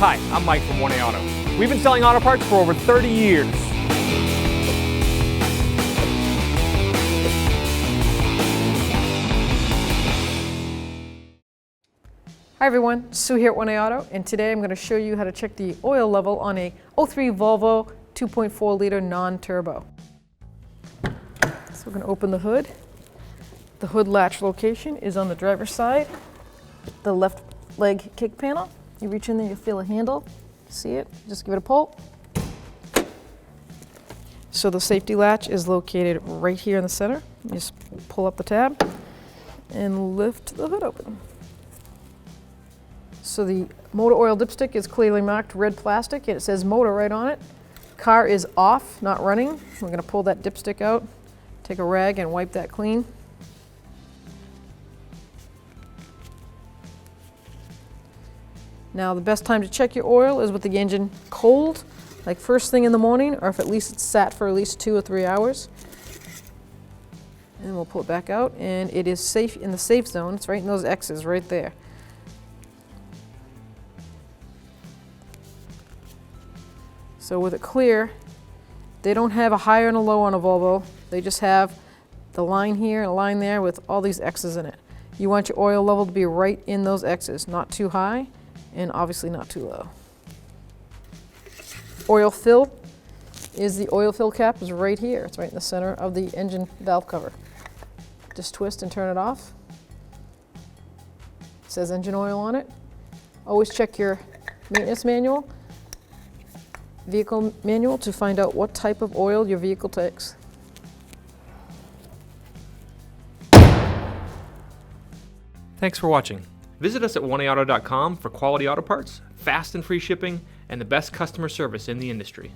Hi, I'm Mike from 1A Auto. We've been selling auto parts for over 30 years. Hi everyone, Sue here at 1A Auto, and today I'm going to show you how to check the oil level on a 03 Volvo 2.4 liter non-turbo. So we're going to open the hood. The hood latch location is on the driver's side, the left leg kick panel. You reach in there, you feel a handle, see it, just give it a pull. So the safety latch is located right here in the center. You just pull up the tab and lift the hood open. So the motor oil dipstick is clearly marked red plastic and it says motor right on it. Car is off, not running. We're going to pull that dipstick out, take a rag and wipe that clean. Now the best time to check your oil is with the engine cold, like first thing in the morning, or if at least it's sat for at least 2 or 3 hours. And we'll pull it back out, and it is safe in the safe zone. It's right in those X's right there. So with it clear, they don't have a high and a low on a Volvo. They just have the line here and a line there with all these X's in it. You want your oil level to be right in those X's, not too high and obviously not too low. Oil fill is the oil fill cap is right here. It's right in the center of the engine valve cover. Just twist and turn it off. It says engine oil on it. Always check your maintenance manual, vehicle manual, to find out what type of oil your vehicle takes. Thanks for watching. Visit us at 1aauto.com for quality auto parts, fast and free shipping, and the best customer service in the industry.